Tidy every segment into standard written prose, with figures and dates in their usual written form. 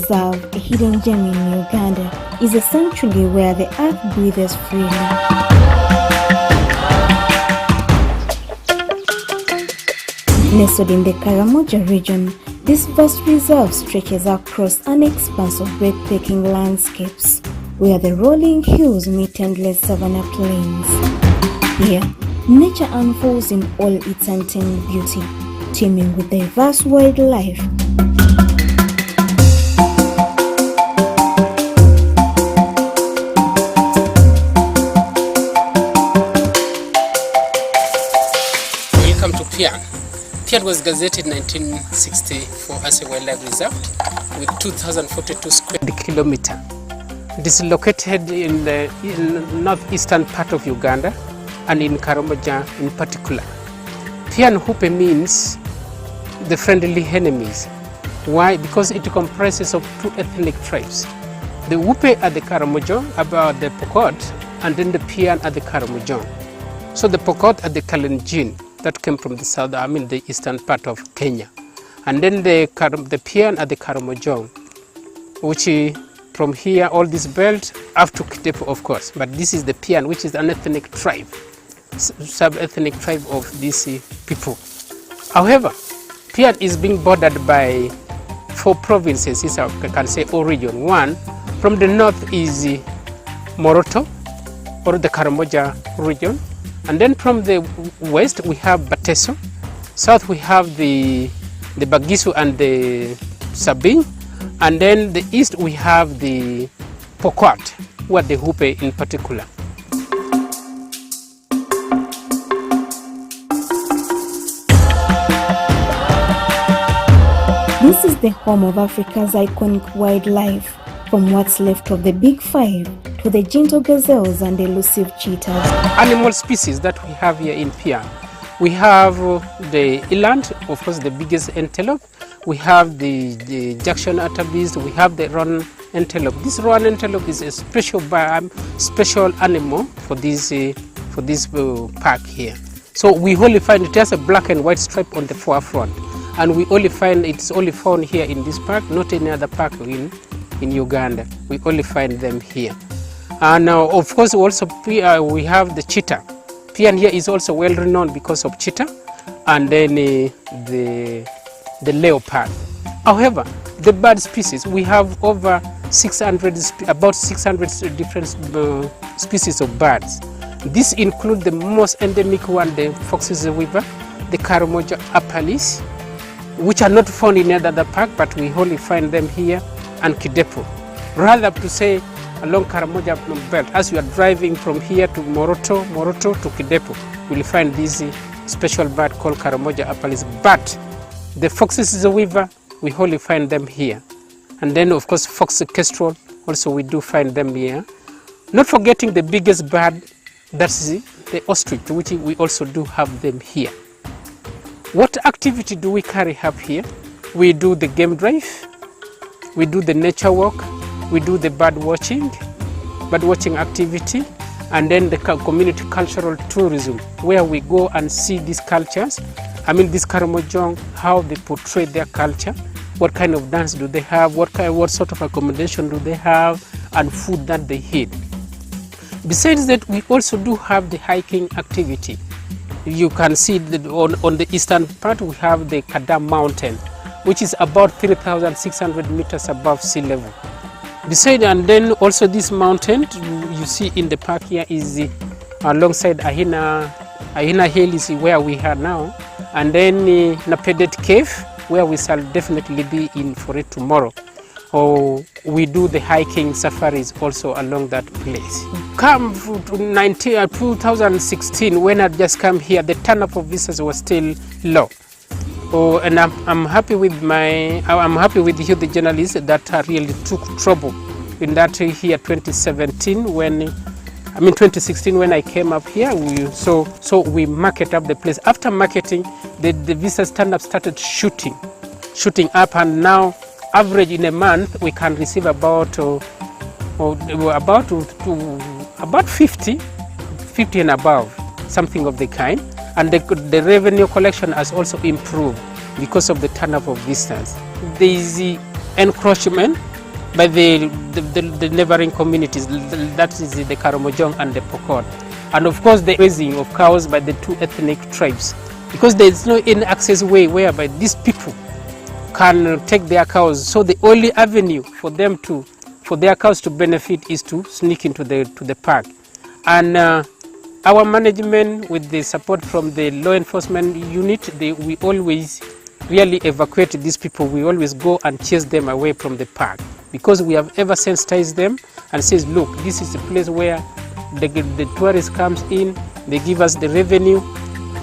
Reserve, a hidden gem in Uganda, is a sanctuary where the earth breathes freely. Nestled in the Karamoja region, this vast reserve stretches across an expanse of breathtaking landscapes, where the rolling hills meet endless savanna plains. Here, nature unfolds in all its untamed beauty, teeming with diverse wildlife. Welcome to Pian. Pian was gazetted in 1964 as a wildlife reserve with 2,042 square kilometers. It is located in the northeastern part of Uganda and in Karamoja in particular. Pian Hupe means the friendly enemies. Why? Because it comprises of two ethnic tribes. The Hupe are the Karamoja, about the Pokot, and then the Pian are the Karamoja. So the Pokot are the Kalenjin that came from the south, the eastern part of Kenya. And then the Pian are the Karamoja, which from here, all this belt up to Kidepo, of course. But this is the Pian, which is an ethnic tribe, sub-ethnic tribe of these people. However, Pian is being bordered by 4 provinces, if I can say, or region. One, from the north is Moroto, or the Karamoja region. And then from the west, we have Bateso. South, we have the Bagisu and the Sabin. And then the east, we have the Pokot, who are the Hupe in particular. This is the home of Africa's iconic wildlife, from what's left of the Big Five to the gentle gazelles and elusive cheetahs. Animal species that we have here in Pian. We have the eland, of course, the biggest antelope. We have the Jackson Attabis, we have the roan antelope. This roan antelope is a special animal for this park here. So we only find it has a black and white stripe on the forefront, and we only find it's only found here in this park, not any other park in Uganda. We only find them here. And of course, also we have the cheetah. Pian here is also well renowned because of cheetah, and then the leopard. However, the bird species, we have over 600, about 600 different species of birds. This includes the most endemic one, the fox's weaver, the Karamoja apalis, which are not found in any other park, but we only find them here, and Kidepo. Rather to say along Karamoja belt, as you are driving from here to Moroto to Kidepo, you will find this special bird called Karamoja apalis. But the fox's weaver, we only find them here. And then, of course, fox kestrel, also we do find them here. Not forgetting the biggest bird, that's the ostrich, which we also do have them here. What activity do we carry up here? We do the game drive, we do the nature walk, we do the bird watching activity, and then the community cultural tourism, where we go and see these cultures. This Karamojong, how they portray their culture, what kind of dance do they have, what sort of accommodation do they have, and food that they eat. Besides that, we also do have the hiking activity. You can see that on the eastern part, we have the Kadam Mountain, which is about 3,600 meters above sea level. Besides, and then also this mountain you see in the park here is alongside Ahina Hill is where we are now. And then Napedet Cave, where we shall definitely be in for it tomorrow. Or we do the hiking safaris also along that place. Come to 2016, when I just come here, the turn-up of visitors was still low. And I'm happy with you, the journalists, that really took trouble in that year 2017 when. 2016 when I came up here, so we market up the place. After marketing, the visitors stand-up started shooting up, and now average in a month we can receive about 50 and above, something of the kind. And the revenue collection has also improved because of the turn-up of visitors. There is the encroachment by the neighboring communities, that is the Karamoja and the Pokot. And of course the raising of cows by the two ethnic tribes, because there is no any access way whereby these people can take their cows. So the only avenue for them for their cows to benefit is to sneak into the park. And our management, with the support from the law enforcement unit, we always really evacuate these people. We always go and chase them away from the park, because we have ever sensitized them and says, look, this is a place where the tourists comes in, they give us the revenue,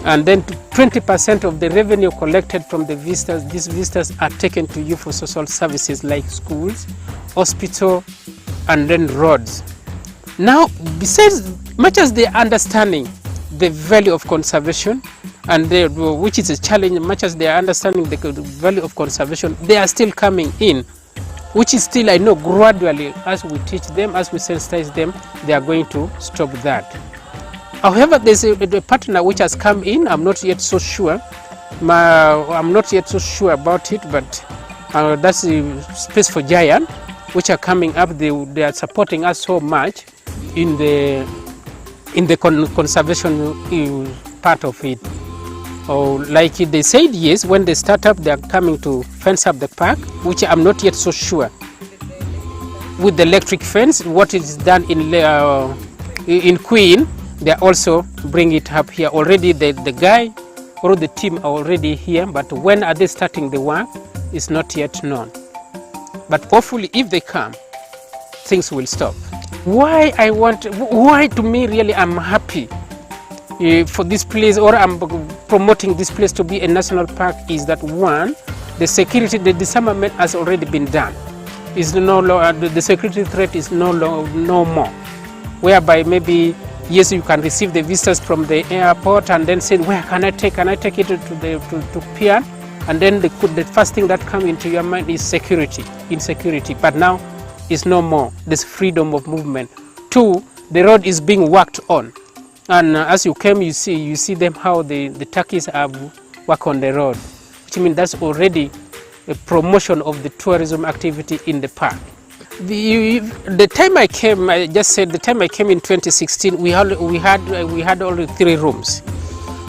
and then 20% of the revenue collected from the visitors, these visitors are taken to you for social services like schools, hospital, and then roads. Now, besides, much as they are understanding the value of conservation, and which is a challenge, much as they are understanding the value of conservation, they are still coming in, which is still, I know, gradually, as we teach them, as we sensitize them, they are going to stop that. However, there's a partner which has come in. I'm not yet so sure. I'm not yet so sure about it, but that's the Space for Giant, which are coming up. They are supporting us so much in the conservation part of it. Like they said, yes, when they start up, they are coming to fence up the park, which I'm not yet so sure. With the electric fence, what is done in Queen, they also bring it up here. Already the guy or the team are already here, but when are they starting the work is not yet known. But hopefully if they come, things will stop. Why to me really I'm happy for this place, or I'm promoting this place to be a national park, is that one, the security, the disarmament has already been done. Is the security threat is no more, whereby maybe yes, you can receive the visitors from the airport and then say, where can I take it to Pian? And then the first thing that comes into your mind is insecurity. But now it's no more. There's freedom of movement. Two, the road is being worked on. And as you came, you see them how the turkeys have worked on the road, which means that's already a promotion of the tourism activity in the park. The time I came, I just said, the time I came in 2016, we had only 3 rooms.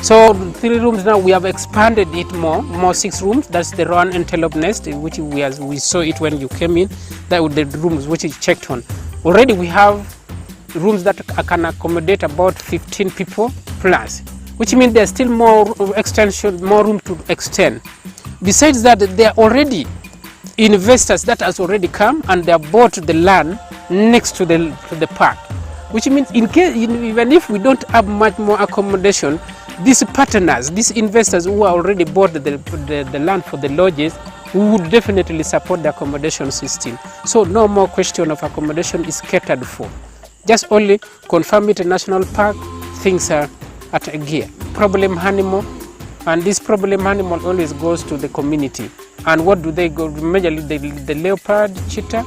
So 3 rooms now, we have expanded it more 6 rooms. That's the round antelope nest, which we saw it when you came in. That were the rooms which is checked on. Already we have rooms that can accommodate about 15 people plus, which means there's still more extension, more room to extend. Besides that, there are already investors that has already come and they have bought the land next to the park, which means even if we don't have much more accommodation, these partners, these investors who are already bought the land for the lodges, we would definitely support the accommodation system. So no more question of accommodation is catered for. Just only confirm it a national park, things are at a gear. Problem animal, and this problem animal always goes to the community. And what do they go? Majorly the leopard, cheetah,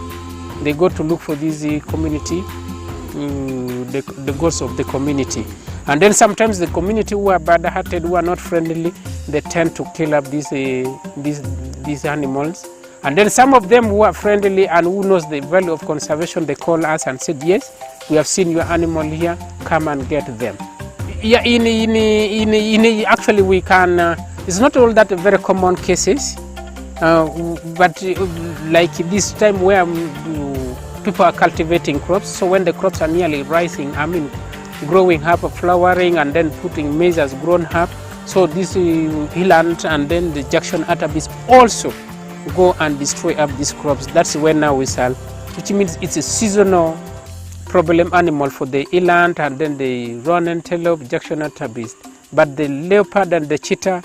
they go to look for this community, the goals of the community. And then sometimes the community who are bad-hearted, who are not friendly, they tend to kill up these animals. And then some of them who are friendly and who knows the value of conservation, they call us and said, yes, we have seen your animal here, come and get them. Yeah, actually we can, it's not all that very common cases, but like this time where people are cultivating crops, so when the crops are nearly rising, growing up, flowering, and then putting maize has grown up, so this eland and then the Jackson Attabis also go and destroy up these crops. That's when now we sell, which means it's a seasonal problem animal for the eland and then the roan antelope, Jackson Attabis. But the leopard and the cheetah,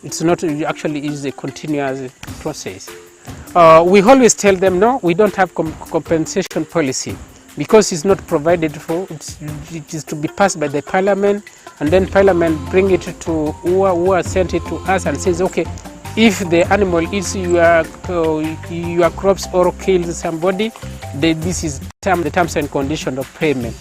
it's not actually is a continuous process. We always tell them, no, we don't have compensation policy because it's not provided for. It is to be passed by the parliament, and then parliament bring it to who sent it to us and says, okay, if the animal eats your crops or kills somebody, this is the terms and conditions of payment.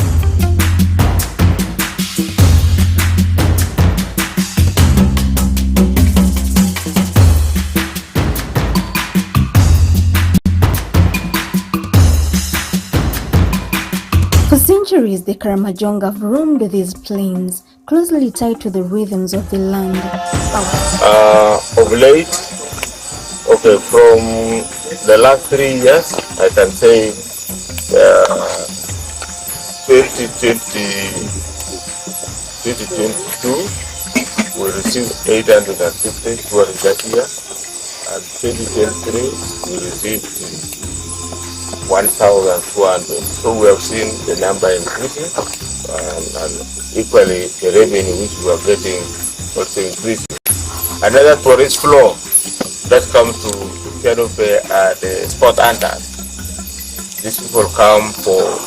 centuries, the Karamojong have roamed these plains, closely tied to the rhythms of the land. Of late, okay, from the last 3 years, I can say 2022, we received 850 tourists that year, and 2023, we received 1,200. So we have seen the number increasing, and equally the revenue which we are getting also increasing. Another tourist flow that comes to Piano Bay are the sport hunters. These people come for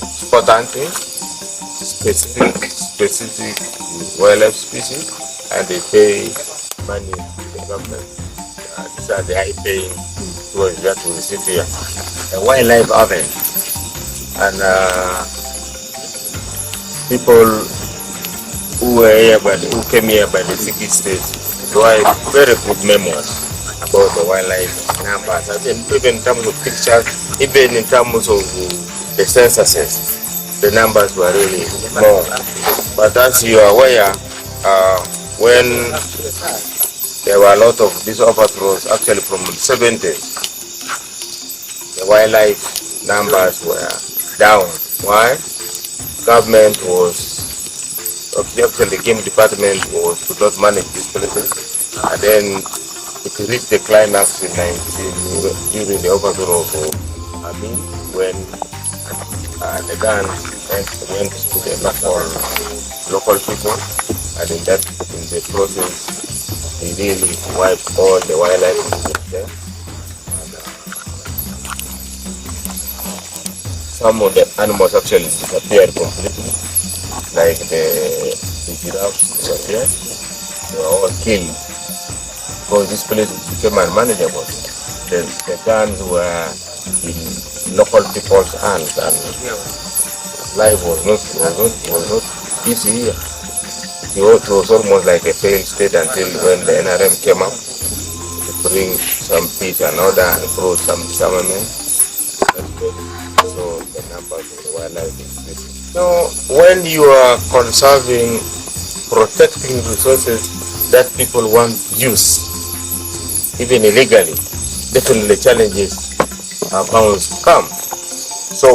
sport hunting, specific wildlife species, and they pay money to the government. These are the high-paying tourists that we receive here. A wildlife oven, and people who came here by the city state, so I have very good memories about the wildlife numbers, and even in terms of pictures, even in terms of the censuses, the numbers were really more. But as you are aware, when there were a lot of these overthrows, actually from the 70s, the wildlife numbers were down. Why? Government was, actually the game department could not manage these places, and then it reached the climax in 19 during the overthrow of Amin, when the guns went to the local people, and in the process, they really wiped all the wildlife there. And, some of the animals actually disappeared completely, like the giraffes disappeared. They were all killed because this place became unmanageable. The guns were in local people's hands, and life was not easy here. It was almost like a failed state until when the NRM came up to bring some peace and order and brought some disarmament. So the numbers of the wildlife increasing. So when you are conserving, protecting resources that people want to use, even illegally, definitely challenges are bound to come. So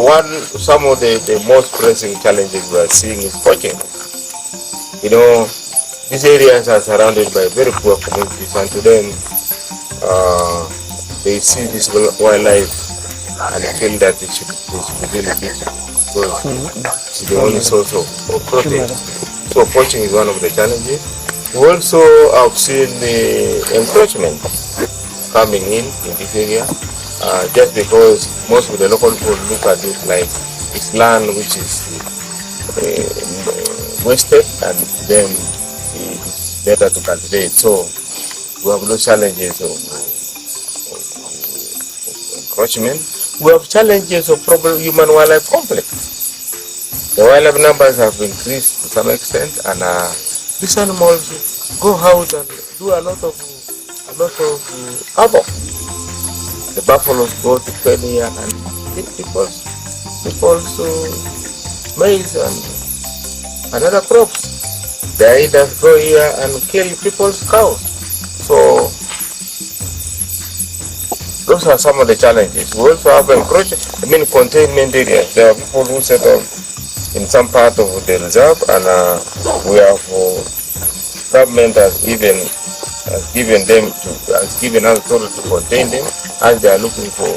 some of the most pressing challenges we are seeing is poaching. You know, these areas are surrounded by very poor communities, and to them, they see this wildlife and feel that it should be really big because it's the only source of protein. So poaching is one of the challenges. We also have seen the encroachment coming in this area, just because most of the local people look at it like it's land which is wasted, and then it's better to cultivate. So we have those challenges of encroachment. We have challenges of human-wildlife conflict. The wildlife numbers have increased to some extent, and these animals go out and do a lot of havoc. The buffaloes go to Kenya and eat people's maize and other crops. The hyenas go here and kill people's cows. So those are some of the challenges. We also have containment areas. There are people who settle in some part of the reserve, and we have government has given us authority to contain them as they are looking for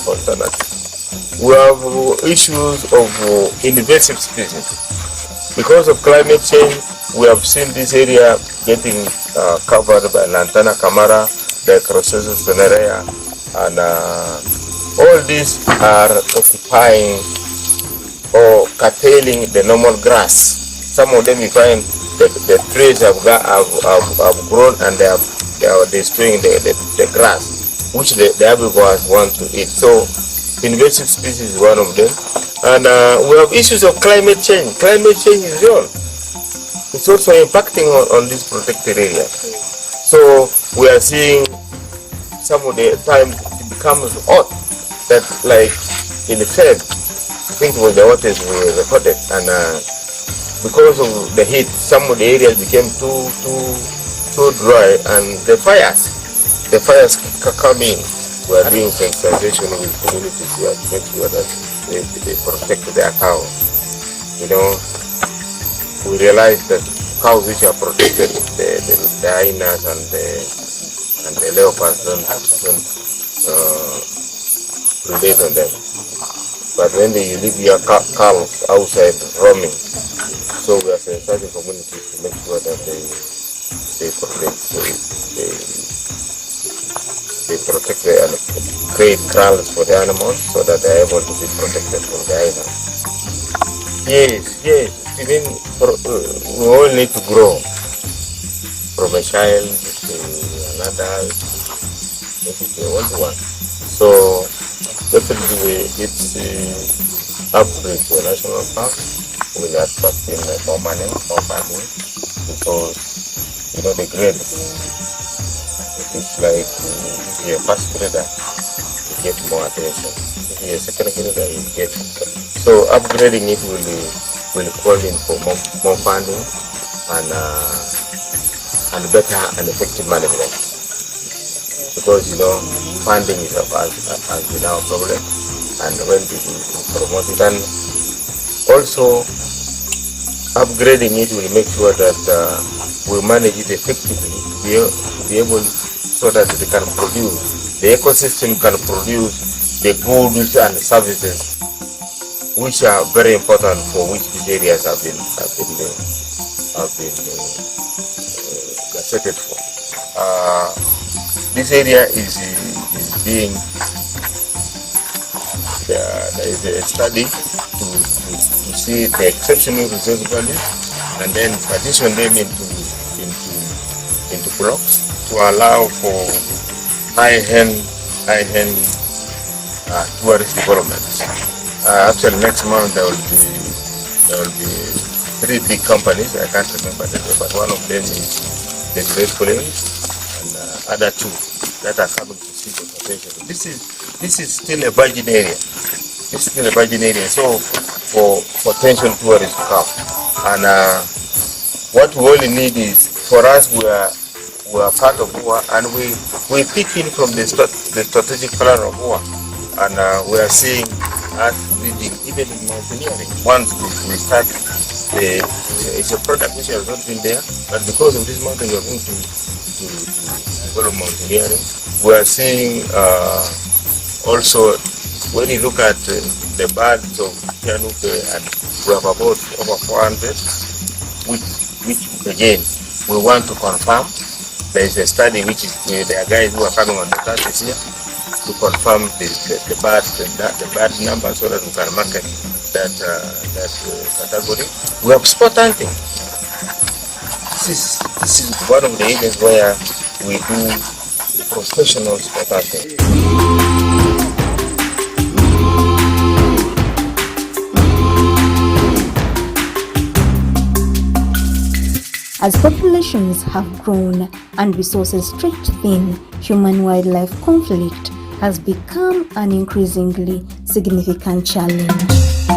alternatives. We have issues of invasive species. Because of climate change, we have seen this area getting covered by Lantana camara, the Karamoja Subregion, and all these are occupying or curtailing the normal grass. Some of them you find the trees have grown and they are destroying the grass, which the herbivores want to eat. So invasive species is one of them. And we have issues of climate change. Climate change is real. It's also impacting on these protected areas. So we are seeing some of the time it becomes hot, that like in the Feb, I think it was the hottest we recorded, and because of the heat, some of the areas became too dry, and the fires come in. We are doing sensitization with communities here to make sure that they protect their cows. You know, we realize that cows which are protected, the hyenas and the leopards don't predate on them. But when you leave your cows outside roaming, so we are sensitizing communities to make sure that they protect and create kraals for the animals so that they are able to be protected from the hyenas. Yes. Even we all need to grow from a child to an adult, maybe one. So definitely it's upgrade to a national park will attract in more money, more family, because the grade is like if you're a first grader, you get more attention. If you're a second grader, you get so upgrading it will call in for more funding and better and effective management, because funding is has been our problem, and when we promote it, and also upgrading it will make sure that we manage it effectively to be able so that they can produce, the ecosystem can produce the goods and services which are very important for which these areas have been gazetted for. This area is being there is a study to see the exceptional resource values and then partition them into blocks to allow for high-end tourist developments. Actually, next month there will be 3 big companies. I can't remember the name, but one of them is the Great Plains, and other 2 that are coming to see the potential. This is still a virgin area. So for potential tourists to come, and what we only need is, for us, we are part of UA, and we pick in from the strategic plan of UA, and we are seeing us leading even in mountaineering. Once we start, it's a product which has not been there, but because of this mountain, we are going to develop mountaineering. We are seeing also, when you look at the birds of Tianuke, and we have about over 400, which again we want to confirm. There is a study which is there are guys who are coming on the start this year to confirm the bird number so that we can market that category. We have spot hunting. This is one of the areas where we do professional spot hunting. As populations have grown and resources stretched thin, human-wildlife conflict has become an increasingly significant challenge.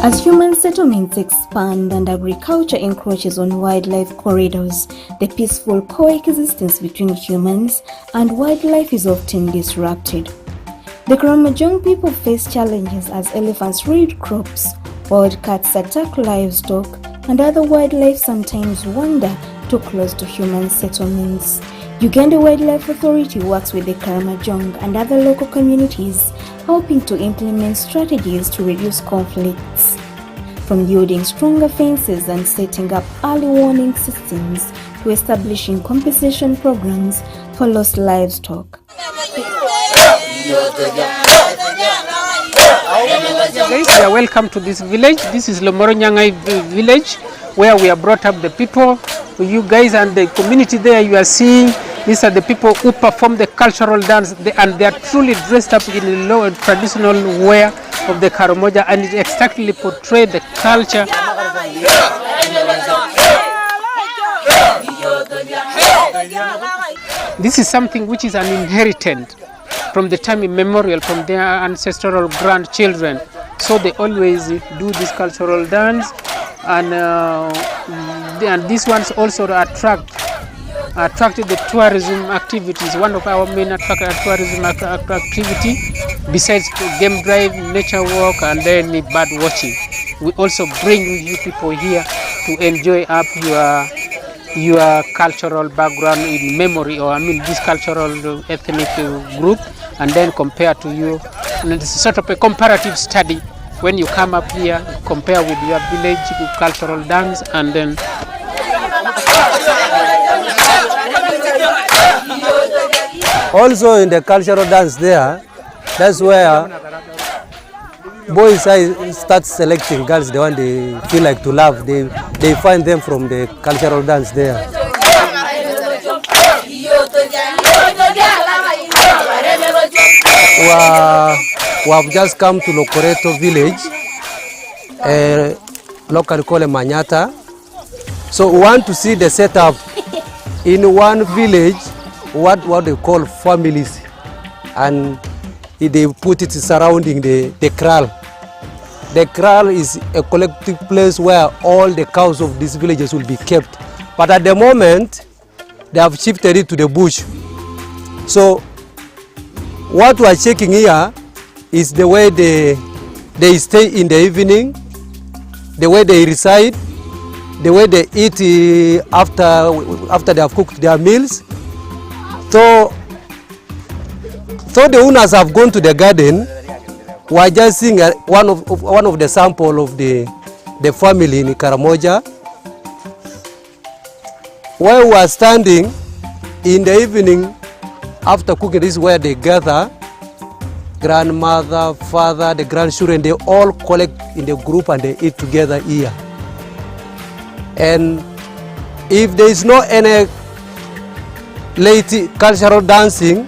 As human settlements expand and agriculture encroaches on wildlife corridors, the peaceful coexistence between humans and wildlife is often disrupted. The Karamoja people face challenges as elephants raid crops, wildcats attack livestock, and other wildlife sometimes wander too close to human settlements. Uganda Wildlife Authority works with the Karamoja and other local communities, helping to implement strategies to reduce conflicts, from building stronger fences and setting up early warning systems to establishing compensation programs for lost livestock. Guys, you are welcome to this village. This is Lomoronyangai village, where we have brought up the people. You guys and the community there, you are seeing, these are the people who perform the cultural dance, and they are truly dressed up in the low traditional wear of the Karamoja, and it exactly portrays the culture. This is something which is an inheritance from the time immemorial from their ancestral grandchildren. So they always do this cultural dance, and these ones also attracted the tourism activities. One of our main tourism activity, besides game drive, nature walk, and then bird watching. We also bring you people here to enjoy up your cultural background in memory, or this cultural ethnic group, and then compare to you. And it's sort of a comparative study. When you come up here, compare with your village cultural dance, and then also in the cultural dance there, that's where boys start selecting girls, the one they feel like to love. They find them from the cultural dance there. We have just come to Lokoreto village, locally called Manyata. So we want to see the setup in one village, what they call families, and they put it surrounding the kraal. The kraal is a collective place where all the cows of these villages will be kept. But at the moment, they have shifted it to the bush. So what we are checking here is the way they stay in the evening, the way they reside, the way they eat after they have cooked their meals. So the owners have gone to the garden. We are just seeing one of the sample of the family in Karamoja. Where we are standing in the evening after cooking, this is where they gather. Grandmother, father, the grandchildren, they all collect in the group and they eat together here. And if there is no any late cultural dancing,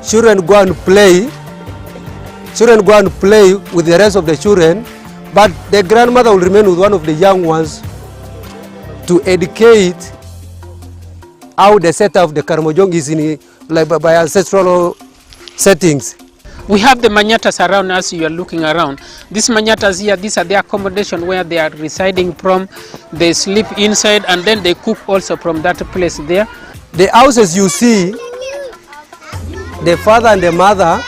children go and play. Children go and play with the rest of the children, but the grandmother will remain with one of the young ones to educate how the setup of the Karamojong is in by ancestral settings. We have the manyatas around us. You are looking around. These manyatas here, these are their accommodation where they are residing from. They sleep inside and then they cook also from that place there. The houses you see, the father and the mother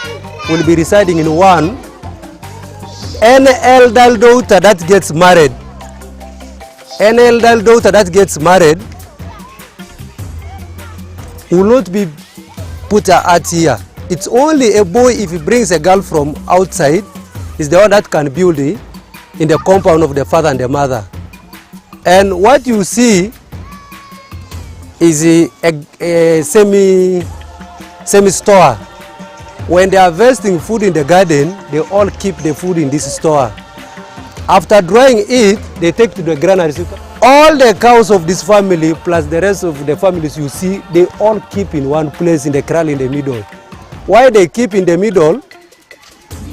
will be residing in one. Any elder daughter that gets married, will not be put out here. It's only a boy, if he brings a girl from outside, is the one that can build it in the compound of the father and the mother. And what you see is a semi-store. When they are harvesting food in the garden, they all keep the food in this store. After drying it, they take to the granary. All the cows of this family, plus the rest of the families you see, they all keep in one place in the kraal in the middle. Why they keep in the middle?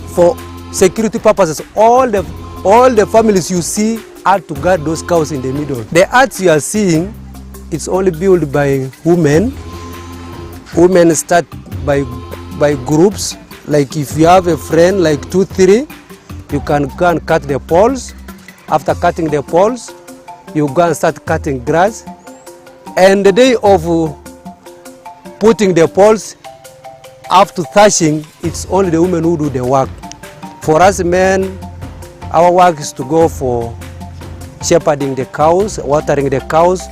For security purposes. All the families you see are to guard those cows in the middle. The huts you are seeing, it's only built by women. Women start by groups. Like if you have a friend, like 2, 3, you can go and cut the poles. After cutting the poles, you go and start cutting grass. And the day of putting the poles, after thatching, it's only the women who do the work. For us men, our work is to go for shepherding the cows, watering the cows.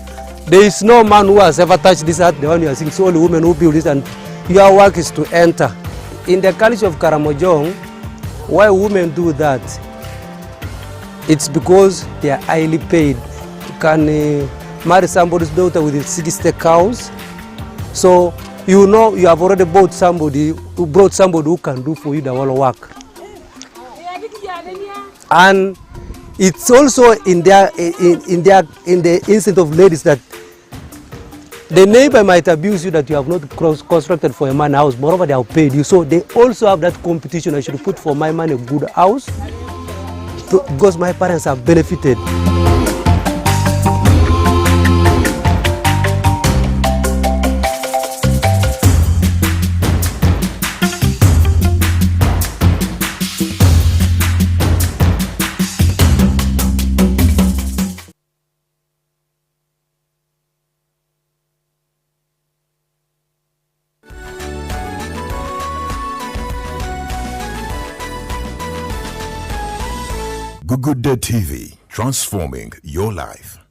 There is no man who has ever touched this hut, the one you are seeing. It's only women who build it, and your work is to enter. In the culture of Karamojong, why women do that? It's because they are highly paid. You can marry somebody's daughter with 60 cows. So you know you have already brought somebody who can do for you the whole work. And it's also in the instinct of ladies that the neighbor might abuse you that you have not constructed for a man house. Moreover, they have paid you. So they also have that competition. I should put for my man a good house because my parents have benefited. Good Day TV, transforming your life.